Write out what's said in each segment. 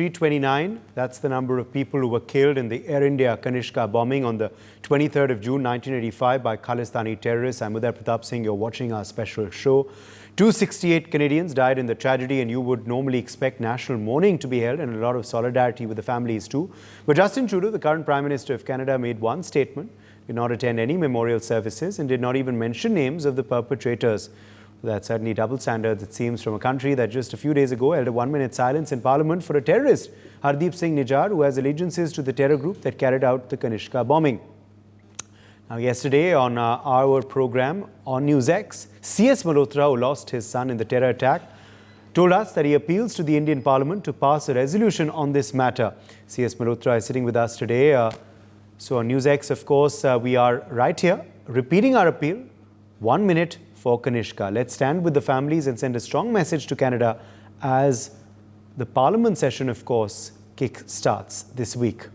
329. That's the number of people who were killed in the Air India Kanishka bombing on the 23rd of June 1985 by Khalistani terrorists. I'm Uday Pratap Singh. You're watching our special show. 268 Canadians died in the tragedy, and you would normally expect national mourning to be held and a lot of solidarity with the families too. But Justin Trudeau, the current Prime Minister of Canada, made one statement: did not attend any memorial services and did not even mention names of the perpetrators. That's certainly double standards, it seems, from a country that just a few days ago held a 1-minute silence in Parliament for a terrorist, Singh Singman, who has allegiances to the terror group that carried out the Kanishka bombing. Now, yesterday on our program on NewsX, CS Motra, who lost his son in the terror attack, told us that he appeals to the Indian Parliament to pass a resolution on this matter. CS Motra is sitting with us today. So on NewsX, of course, we are right here repeating our appeal, 1 minute for Kanishka. Let's stand with the families and send a strong message to Canada as the Parliament session, of course, kick starts this week.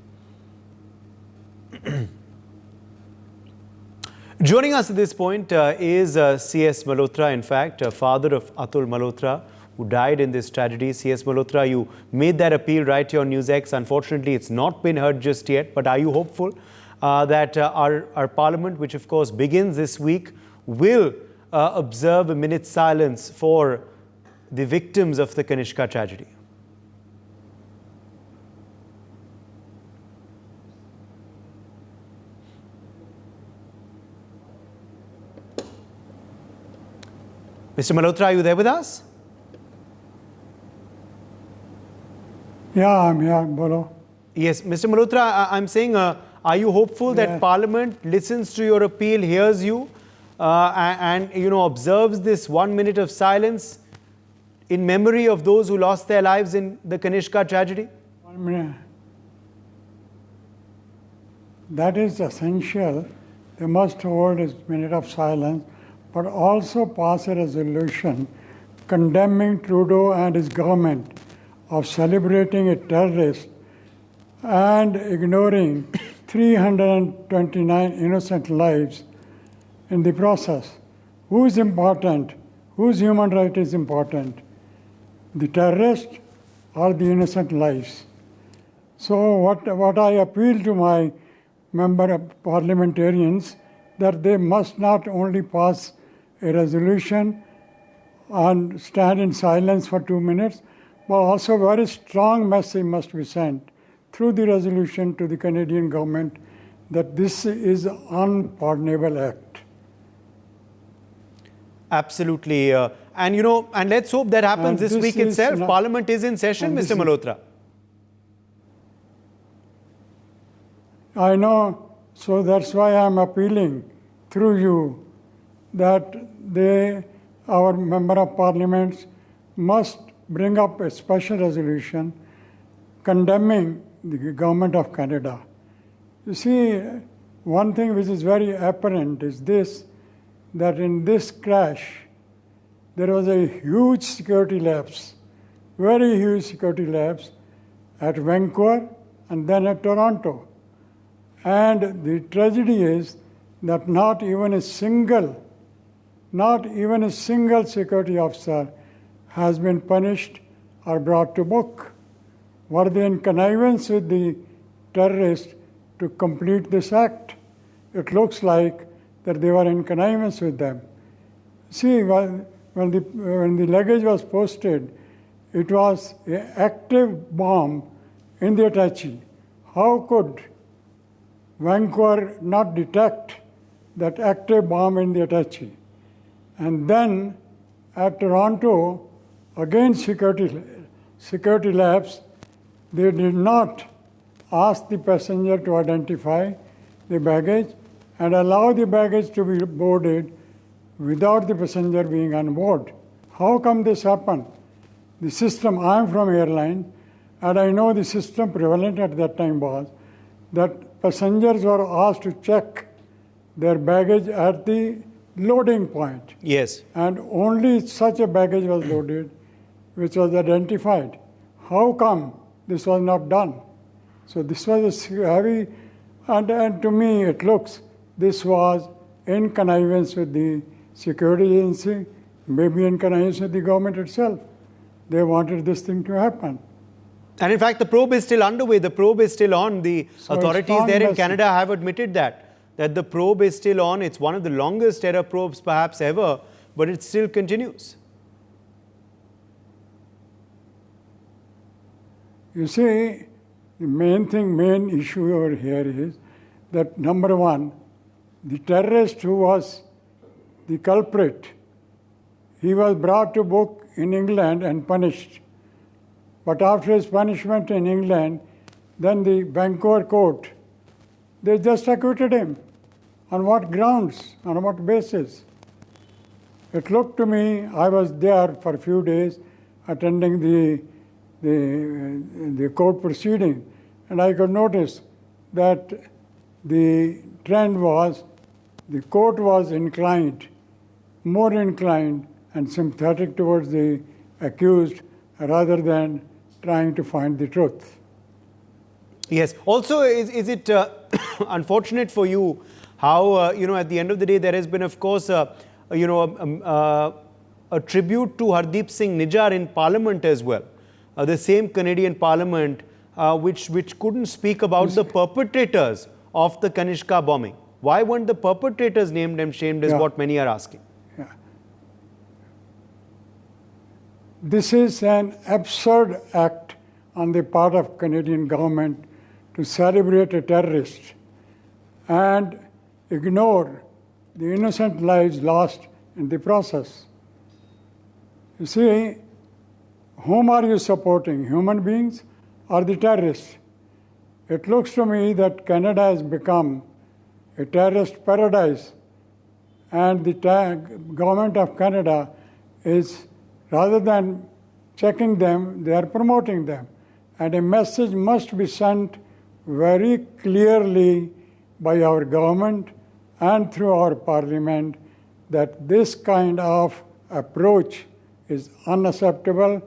Joining us at this point is CS Malhotra, in fact, father of Atul Malhotra, who died in this tragedy. CS Malhotra, you made that appeal right here on NewsX. Unfortunately, it's not been heard just yet, but are you hopeful that our Parliament, which of course begins this week, will observe a minute's silence for the victims of the Kanishka tragedy? Mr. Malhotra, are you there with us? Yeah, I'm here, Bolo. Yes, Mr. Malhotra, I'm saying, are you hopeful that Parliament listens to your appeal, hears you, and observes this 1 minute of silence in memory of those who lost their lives in the Kanishka tragedy? 1 minute. That is essential. They must hold a minute of silence, but also pass a resolution condemning Trudeau and his government of celebrating a terrorist and ignoring 329 innocent lives in the process. Who is important? Whose human right is important? The terrorist or the innocent lives? So what I appeal to my member of parliamentarians, that they must not only pass a resolution and stand in silence for 2 minutes, but also a very strong message must be sent through the resolution to the Canadian government that this is an unpardonable act. Absolutely. And let's hope that happens this week itself. Parliament is in session, Mr. Malhotra. I know, so that's why I'm appealing through you that our member of parliaments must bring up a special resolution condemning the government of Canada. You see, one thing which is very apparent is this, that in this crash, there was a huge security lapse, very huge security lapse at Vancouver and then at Toronto. And the tragedy is that not even a single security officer has been punished or brought to book. Were they in connivance with the terrorists to complete this act? It looks like that they were in connivance with them. See, when the luggage was posted, it was an active bomb in the attaché. How could Vancouver not detect that active bomb in the attaché? And then at Toronto, again security lapse, they did not ask the passenger to identify the baggage and allow the baggage to be boarded without the passenger being on board. How come this happened? The system, I am from airline, and I know the system prevalent at that time was that passengers were asked to check their baggage at the loading point. Yes. And only such a baggage was loaded which was identified. How come this was not done? So this was a heavy, and to me it looks, this was in connivance with the security agency, maybe in connivance with the government itself. They wanted this thing to happen. And in fact, the probe is still underway. The probe is still on. The authorities there in Canada have admitted that the probe is still on. It's one of the longest terror probes perhaps ever, but it still continues. You see, the main issue over here is that number one, the terrorist who was the culprit, he was brought to book in England and punished. But after his punishment in England, then the Vancouver court, they just acquitted him. On what grounds? On what basis? It looked to me, I was there for a few days attending the court proceeding, and I could notice that the trend was the court was more inclined and sympathetic towards the accused rather than trying to find the truth. Yes. Also, is it unfortunate for you how, at the end of the day, there has been, of course, a tribute to Hardeep Singh Nijjar in Parliament as well. The same Canadian Parliament, which couldn't speak about the perpetrators of the Kanishka bombing. Why weren't the perpetrators named and shamed is what many are asking. Yeah. This is an absurd act on the part of Canadian government to celebrate a terrorist and ignore the innocent lives lost in the process. You see, whom are you supporting, human beings or the terrorists? It looks to me that Canada has become a terrorist paradise, and the government of Canada is, rather than checking them, they are promoting them. And a message must be sent very clearly by our government and through our parliament that this kind of approach is unacceptable.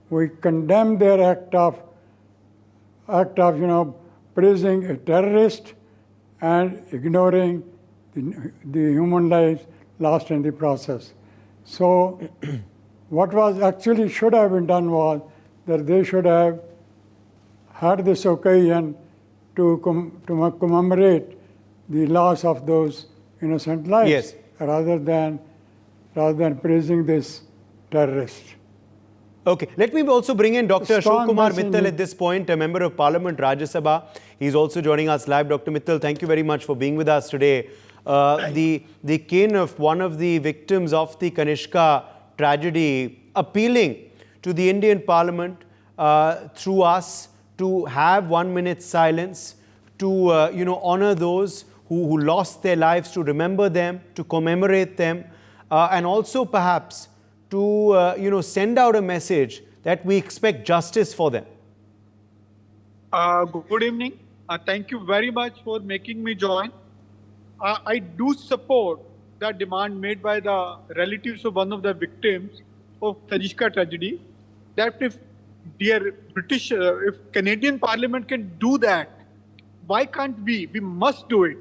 We condemn their act of praising a terrorist and ignoring the human lives lost in the process. So what was actually should have been done was that they should have had this occasion to commemorate the loss of those innocent lives, rather than praising this terrorist. Okay, let me also bring in Dr. Ashok Kumar Mittal at this point, a member of Parliament, Rajya Sabha. He's also joining us live. Dr. Mittal, thank you very much for being with us today. The kin of one of the victims of the Kanishka tragedy appealing to the Indian Parliament through us to have 1 minute silence, to honor those who lost their lives, to remember them, to commemorate them, and also perhaps to send out a message that we expect justice for them. Good evening. Thank you very much for making me join. I do support the demand made by the relatives of one of the victims of Kanishka tragedy, that if Canadian Parliament can do that, why can't we? We must do it.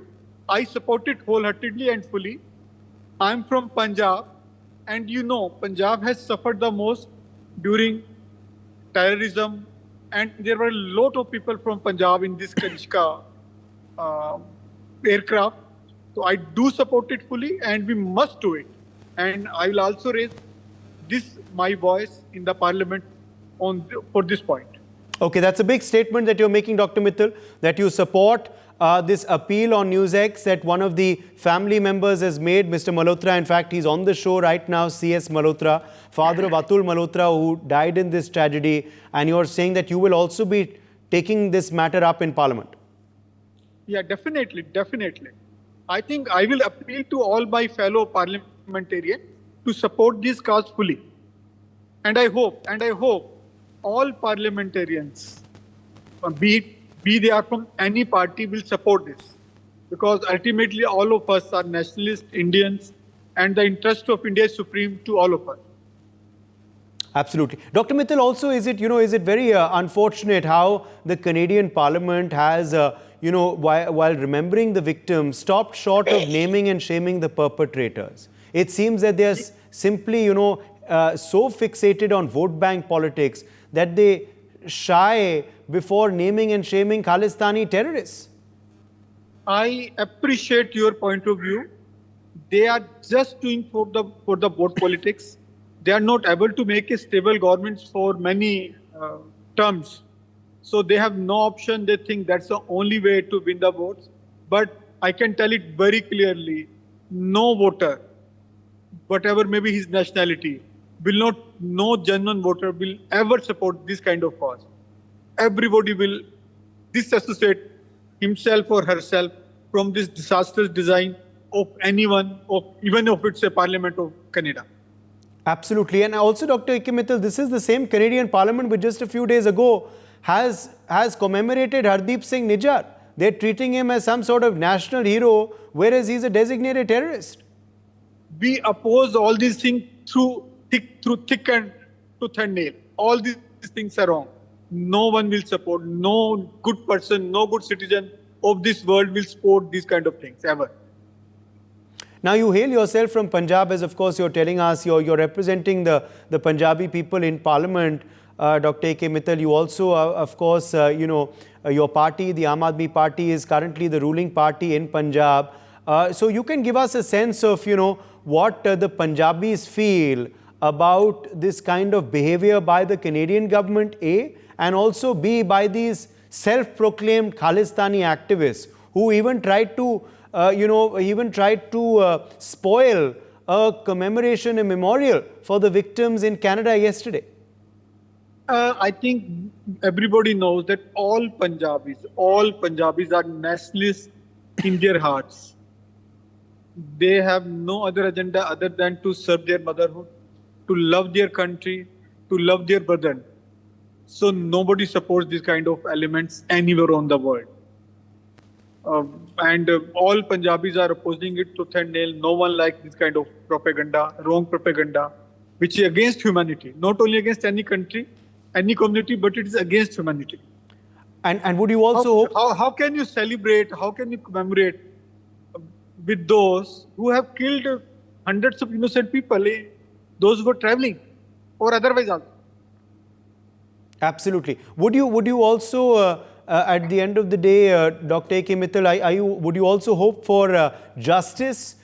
I support it wholeheartedly and fully. I'm from Punjab, and Punjab has suffered the most during terrorism, and there were a lot of people from Punjab in this Kanishka aircraft. So I do support it fully, and we must do it. And I will also raise my voice in the Parliament for this point. Okay, that's a big statement that you're making, Dr. Mittal, that you support this appeal on NewsX that one of the family members has made, Mr. Malhotra. In fact, he's on the show right now, CS Malhotra, father of Atul Malhotra, who died in this tragedy. And you're saying that you will also be taking this matter up in Parliament. Yeah, definitely. I think I will appeal to all my fellow parliamentarians to support this cause fully. And I hope all parliamentarians, be they are from any party, will support this. Because ultimately all of us are nationalist Indians, and the interest of India is supreme to all of us. Absolutely. Dr. Mittal, also, is it very unfortunate how the Canadian Parliament has, while remembering the victims, stopped short of naming and shaming the perpetrators? It seems that they are simply, so fixated on vote bank politics that they shy before naming and shaming Khalistani terrorists? I appreciate your point of view. They are just doing for the vote politics. They are not able to make a stable government for many terms. So they have no option. They think that's the only way to win the votes. But I can tell it very clearly, no voter, whatever may be his nationality, no genuine voter will ever support this kind of cause. Everybody will disassociate himself or herself from this disastrous design of anyone, even if it's a Parliament of Canada. Absolutely. And also, Dr. A.K. Mittal, this is the same Canadian Parliament which just a few days ago has commemorated Hardeep Singh Nijjar. They're treating him as some sort of national hero, whereas he's a designated terrorist. We oppose all these things through thick and to thin nail. All these things are wrong. No one will support, no good person, no good citizen of this world will support these kind of things ever. Now, you hail yourself from Punjab, as of course you're telling us you're representing the Punjabi people in Parliament. Dr. A.K. Mittal, you also, of course, your party, the Aam Aadmi Party, is currently the ruling party in Punjab. So you can give us a sense of, what the Punjabis feel about this kind of behavior by the Canadian government, A, and also B, by these self-proclaimed Khalistani activists who even tried to spoil a commemoration, a memorial for the victims in Canada yesterday. I think everybody knows that all Punjabis are nationalists in their hearts. They have no other agenda other than to serve their motherhood, to love their country, to love their brethren. So nobody supports these kind of elements anywhere on the world. And all Punjabis are opposing it to thin nail. No one likes this kind of propaganda, wrong propaganda, which is against humanity. Not only against any country, any community, but it is against humanity. And would you also... How can you celebrate, how can you commemorate with those who have killed hundreds of innocent people, those who were traveling or otherwise also? Absolutely. Would you also, at the end of the day, Dr. A.K. Mittal, would you also hope for justice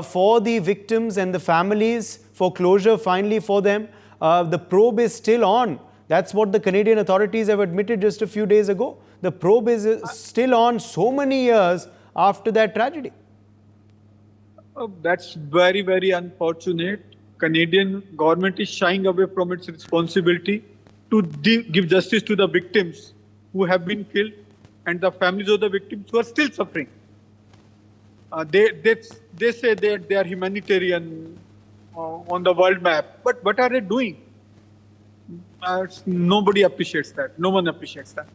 for the victims and the families, for closure finally for them? The probe is still on. That's what the Canadian authorities have admitted just a few days ago. The probe is still on so many years after that tragedy. That's very, very unfortunate. Canadian government is shying away from its responsibility to give justice to the victims who have been killed and the families of the victims who are still suffering. They say that they are humanitarian on the world map, but what are they doing? Nobody appreciates that. No one appreciates that.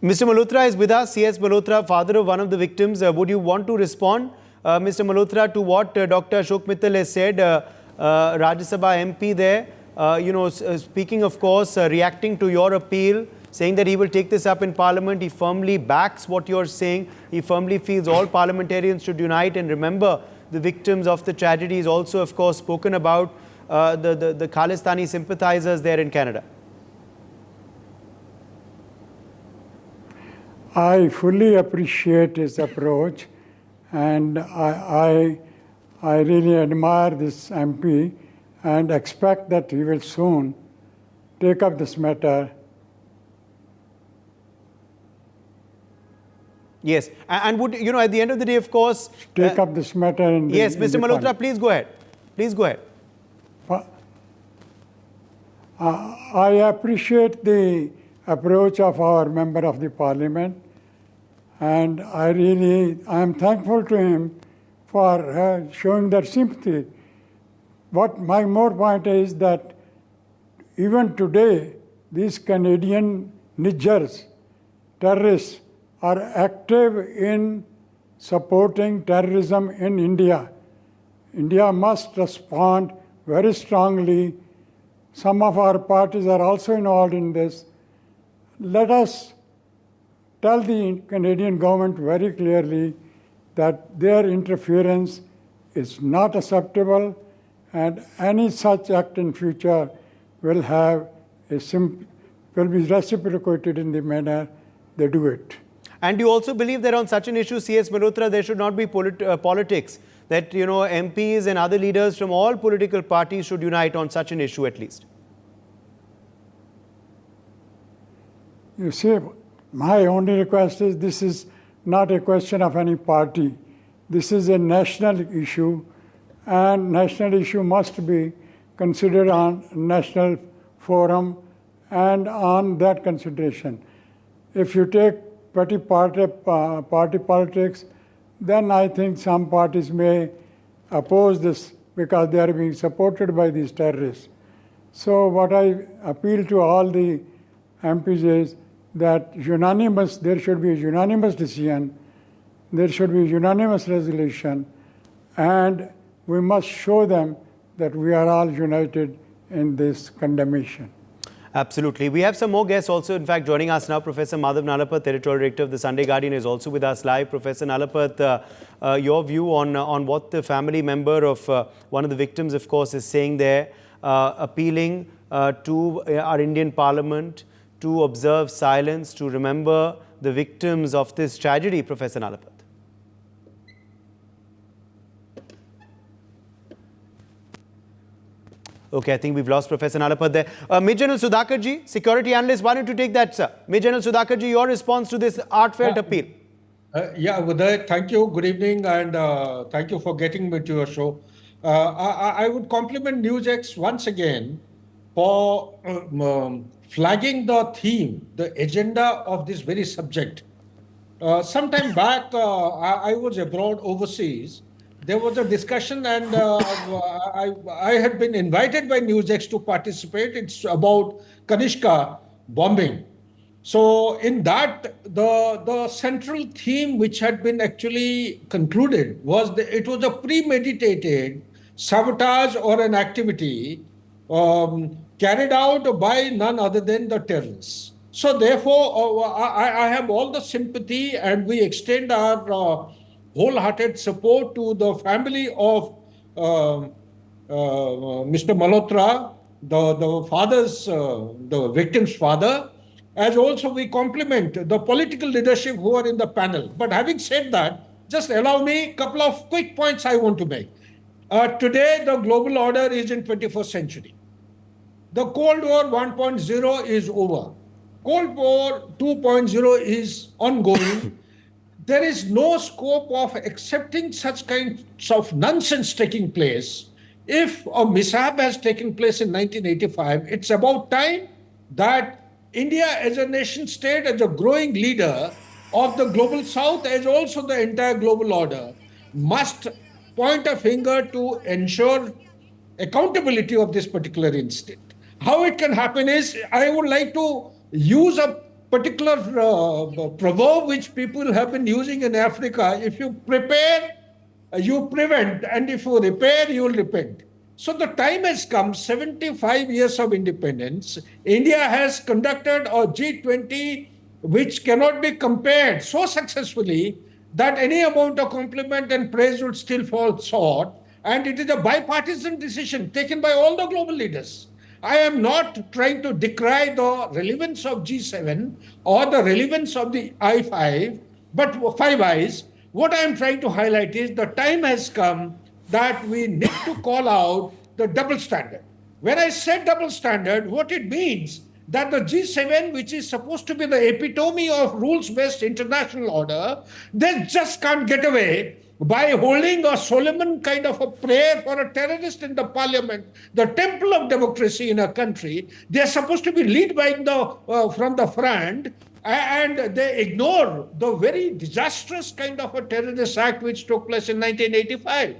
Mr. Malhotra is with us. C.S. Malhotra, father of one of the victims. Would you want to respond, Mr. Malhotra, to what Dr. Ashok Mittal has said, Rajya Sabha MP there, speaking, of course, reacting to your appeal, saying that he will take this up in Parliament. He firmly backs what you're saying. He firmly feels all parliamentarians should unite and remember the victims of the tragedy. He's also, of course, spoken about the Khalistani sympathizers there in Canada. I fully appreciate his approach, and I really admire this MP and expect that he will soon take up this matter. Yes, and would, at the end of the day, of course... Take up this matter in Yes, Mr. Malhotra, please go ahead. Please go ahead. I appreciate the approach of our member of the parliament, and I am thankful to him for showing that sympathy. What my more point is that even today, these Canadian Nijjars, terrorists, are active in supporting terrorism in India. India must respond very strongly. Some of our parties are also involved in this. Let us tell the Canadian government very clearly that their interference is not acceptable, and any such act in future will have a will be reciprocated in the manner they do it. And you also believe that on such an issue, C.S. Malhotra, there should not be politics, that, you know, MPs and other leaders from all political parties should unite on such an issue at least? You see, my only request is this is not a question of any party. This is a national issue, and national issue must be considered on national forum and on that consideration. If you take petty party politics, then I think some parties may oppose this because they are being supported by these terrorists. So what I appeal to all the MPs is that there should be a unanimous decision, there should be a unanimous resolution, and we must show them that we are all united in this condemnation. Absolutely. We have some more guests also, in fact, joining us now. Professor Madhav Nalapat, editorial director of the Sunday Guardian, is also with us live. Professor Nalapat, your view on what the family member of one of the victims, of course, is saying there, appealing to our Indian Parliament to observe silence, to remember the victims of this tragedy, Professor Nalapat. Okay, I think we've lost Professor Nalapat there. Major General Sudhakar ji, security analyst, why don't you take that, sir? Major General Sudhakar ji, your response to this heartfelt appeal. Yeah, Uday, thank you. Good evening, and thank you for getting me to your show. I would compliment NewsX once again for flagging the theme, the agenda of this very subject. Some time back, I was abroad overseas. There was a discussion, and I had been invited by NewsX to participate. It's about Kanishka bombing. So in that, the central theme which had been actually concluded was it was a premeditated sabotage or an activity carried out by none other than the terrorists. So therefore, I have all the sympathy, and we extend our wholehearted support to the family of Mr. Malhotra, the victim's father, as also we compliment the political leadership who are in the panel. But having said that, just allow me a couple of quick points I want to make. Today, the global order is in 21st century. The Cold War 1.0 is over. Cold War 2.0 is ongoing. There is no scope of accepting such kinds of nonsense taking place. If a mishap has taken place in 1985, it's about time that India as a nation state, as a growing leader of the global south, as also the entire global order, must point a finger to ensure accountability of this particular incident. How it can happen is, I would like to use a particular proverb which people have been using in Africa. If you prepare, you prevent, and if you repair, you will repent. So the time has come, 75 years of independence. India has conducted a G20 which cannot be compared so successfully that any amount of compliment and praise would still fall short. And it is a bipartisan decision taken by all the global leaders. I am not trying to decry the relevance of G7 or the relevance of the I5, but Five Eyes. What I am trying to highlight is the time has come that we need to call out the double standard. When I said double standard, what it means that the G7, which is supposed to be the epitome of rules-based international order, they just can't get away by holding a solemn kind of a prayer for a terrorist in the parliament, the temple of democracy in a country. They are supposed to be led by from the front, and they ignore the very disastrous kind of a terrorist act which took place in 1985.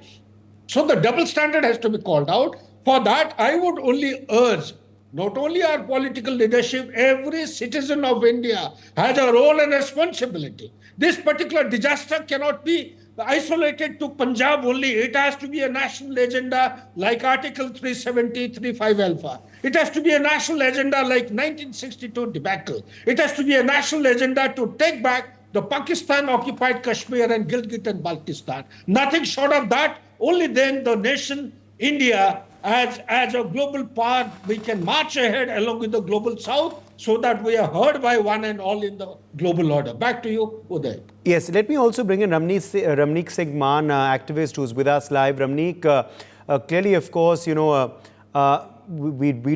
So the double standard has to be called out. For that, I would only urge not only our political leadership, every citizen of India has a role and responsibility. This particular disaster cannot be isolated to Punjab only. It has to be a national agenda like Article 370, 35 Alpha. It has to be a national agenda like 1962 debacle. It has to be a national agenda to take back the Pakistan-occupied Kashmir and Gilgit and Baltistan. Nothing short of that. Only then the nation, India, as a global power, we can march ahead along with the global south so that we are heard by one and all in the global order. Back to you, Uday. Yes, let me also bring in Singh Singman, activist who's with us live. Ramneek, clearly, of course, we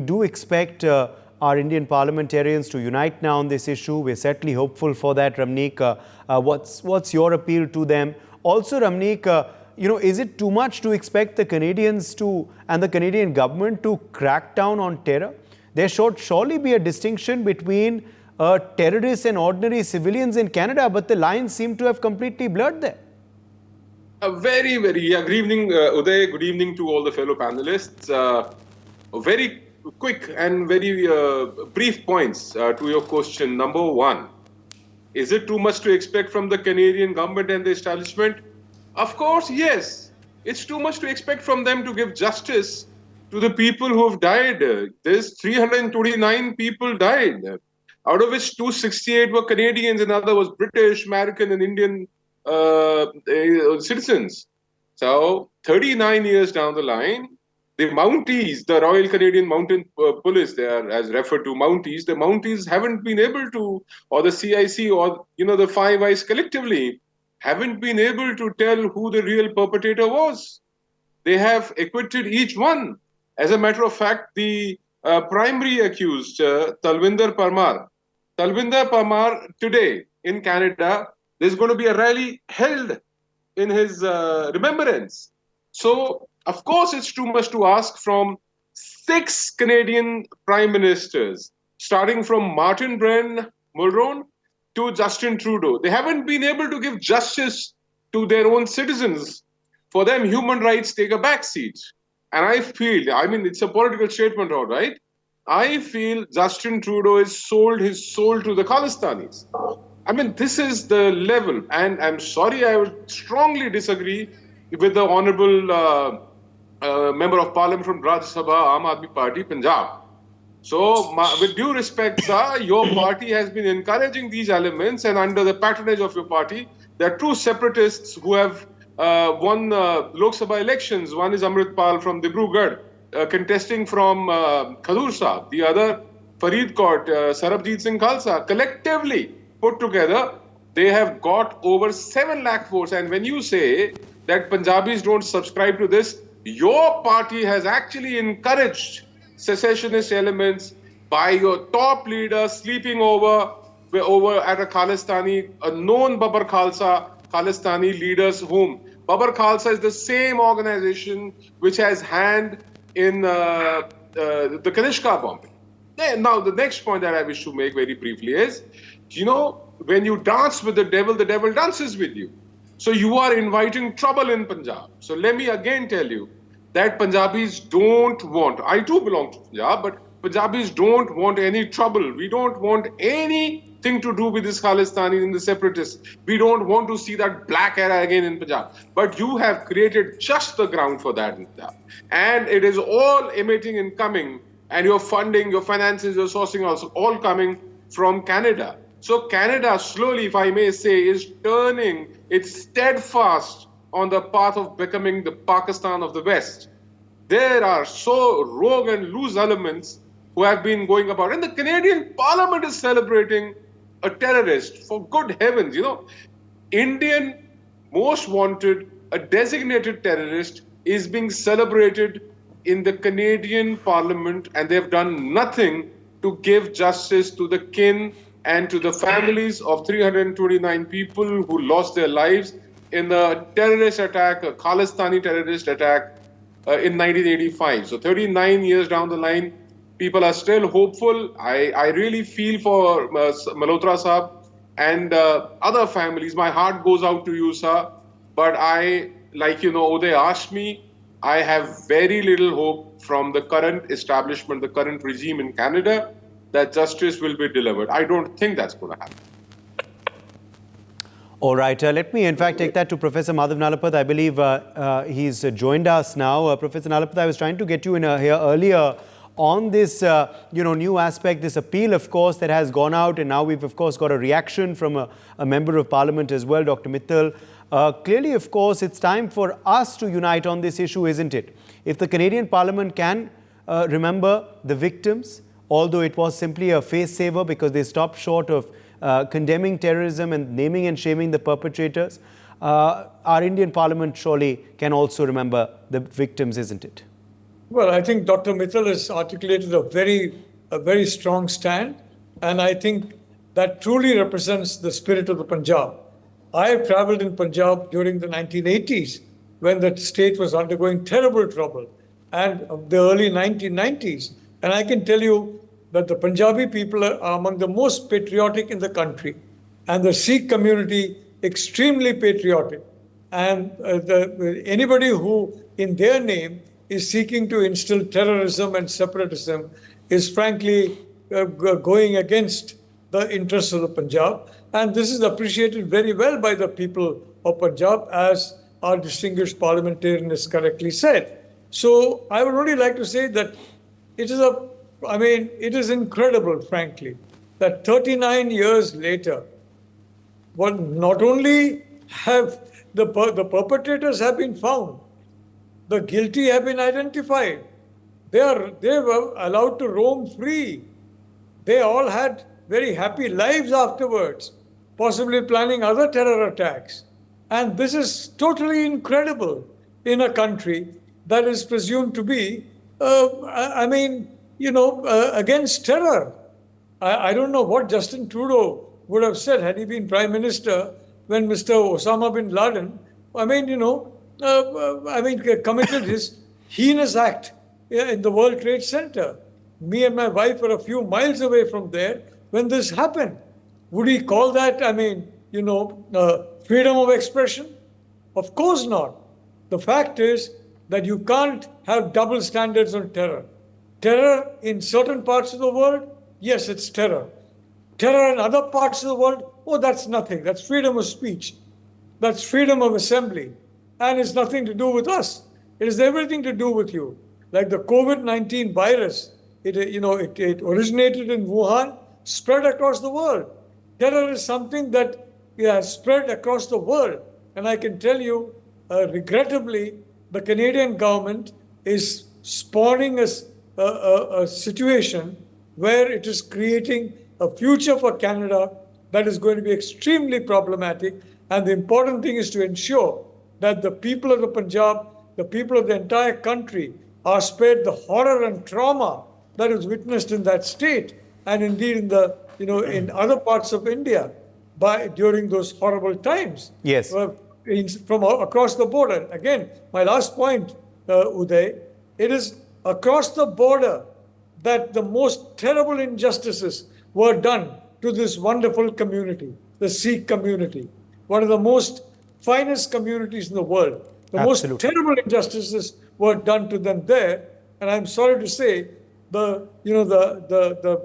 do expect our Indian parliamentarians to unite now on this issue. We're certainly hopeful for that, Ramneek. What's your appeal to them? Also, Ramneek, is it too much to expect the Canadians and the Canadian government to crack down on terror? There should surely be a distinction between terrorists and ordinary civilians in Canada, but the lines seem to have completely blurred there. Good evening, Uday. Good evening to all the fellow panelists. Very quick and very brief points to your question. Number one, is it too much to expect from the Canadian government and the establishment? Of course, yes. It's too much to expect from them to give justice to the people who have died. There's 329 people died, out of which 268 were Canadians, and other was British, American, and Indian citizens. So 39 years down the line, the Mounties, the Royal Canadian Mounted Police, they are as referred to Mounties, the Mounties haven't been able to, or the CIC, or the Five Eyes collectively, haven't been able to tell who the real perpetrator was. They have acquitted each one. As a matter of fact, the primary accused, Talvinder Parmar, today in Canada, there's going to be a rally held in his remembrance. So, of course, it's too much to ask from 6 Canadian prime ministers, starting from Martin Brenne Mulroney to Justin Trudeau. They haven't been able to give justice to their own citizens. For them, human rights take a backseat. And I feel, it's a political statement, all right. I feel Justin Trudeau has sold his soul to the Khalistanis. This is the level. And I'm sorry, I would strongly disagree with the Honourable Member of Parliament from Rajya Sabha, Aam Aadmi Party, Punjab. So, with due respect, sir, your party has been encouraging these elements, and under the patronage of your party, there are 2 separatists who have won Lok Sabha elections. One is Amritpal from Dibrugarh, contesting from Khadur Sahib. The other, Faridkot, Sarabjit Singh Khalsa. Collectively put together, they have got over 7 lakh votes. And when you say that Punjabis don't subscribe to this, your party has actually encouraged secessionist elements by your top leader sleeping over at a Khalistani, a known Babar Khalsa Khalistani leader's home. Babar Khalsa is the same organization which has hand in the Kanishka bombing. Now, the next point that I wish to make very briefly is, when you dance with the devil dances with you. So you are inviting trouble in Punjab. So let me again tell you that Punjabis don't want, I too belong to Punjab, but Punjabis don't want any trouble. We don't want anything to do with this Khalistanis and the separatists. We don't want to see that black era again in Punjab. But you have created just the ground for that in Punjab. And it is all emitting and coming, and your funding, your finances, your sourcing also all coming from Canada. So Canada slowly, if I may say, is turning its steadfast on the path of becoming the Pakistan of the West. There are so rogue and loose elements who have been going about. And the Canadian Parliament is celebrating a terrorist. For good heavens, Indian most wanted, a designated terrorist, is being celebrated in the Canadian Parliament, and they've done nothing to give justice to the kin and to the families of 329 people who lost their lives in a terrorist attack, a Khalistani terrorist attack in 1985. So 39 years down the line, people are still hopeful. I really feel for Motra Sahib and other families. My heart goes out to you, sir. But Uday asked me, I have very little hope from the current establishment, the current regime in Canada, that justice will be delivered. I don't think that's going to happen. All right. Let me, in fact, take that to Professor Madhav Nalapat. I believe he's joined us now. Professor Nalapat, I was trying to get you in here earlier on this, new aspect, this appeal, of course, that has gone out. And now we've, of course, got a reaction from a member of parliament as well, Dr. Mittal. Clearly, of course, it's time for us to unite on this issue, isn't it? If the Canadian Parliament can remember the victims although it was simply a face saver because they stopped short of condemning terrorism and naming and shaming the perpetrators. Our Indian Parliament surely can also remember the victims, isn't it? Well, I think Dr. Mittal has articulated a very strong stand, and I think that truly represents the spirit of the Punjab. I have traveled in Punjab during the 1980s when the state was undergoing terrible trouble, and the early 1990s. And I can tell you that the Punjabi people are among the most patriotic in the country, and the Sikh community extremely patriotic. And anybody who, in their name, is seeking to instill terrorism and separatism is frankly going against the interests of the Punjab. And this is appreciated very well by the people of Punjab, as our distinguished parliamentarian has correctly said. So I would only like to say that it is incredible, frankly, that 39 years later, not only have the perpetrators have been found, the guilty have been identified. They were allowed to roam free. They all had very happy lives afterwards, possibly planning other terror attacks. And this is totally incredible in a country that is presumed to be, against terror. I don't know what Justin Trudeau would have said had he been Prime Minister when Mr. Osama bin Laden, committed his heinous act in the World Trade Center. Me and my wife were a few miles away from there when this happened. Would he call that, freedom of expression? Of course not. The fact is that you can't have double standards on terror. Terror in certain parts of the world, yes, it's terror. Terror in other parts of the world, oh, that's nothing. That's freedom of speech. That's freedom of assembly. And it's nothing to do with us. It has everything to do with you. Like the COVID-19 virus, it originated in Wuhan, spread across the world. Terror is something that has spread across the world. And I can tell you, regrettably, the Canadian government is spawning a situation where it is creating a future for Canada that is going to be extremely problematic. And the important thing is to ensure that the people of the Punjab, the people of the entire country, are spared the horror and trauma that is witnessed in that state, and indeed in other parts of India during those horrible times. Yes. From across the border. Again, my last point, Uday, it is across the border that the most terrible injustices were done to this wonderful community, the Sikh community, one of the most finest communities in the world. The Absolutely. most terrible injustices were done to them there, and I'm sorry to say, the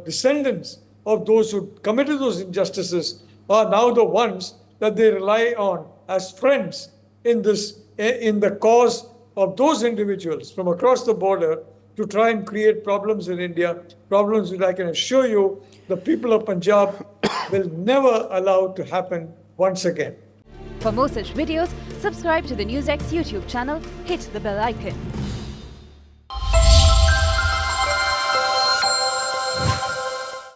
descendants of those who committed those injustices are now the ones that they rely on as friends in the cause of those individuals from across the border to try and create problems in India, problems that I can assure you the people of Punjab will never allow to happen once again. For more such videos, subscribe to the NewsX YouTube channel, hit the bell icon.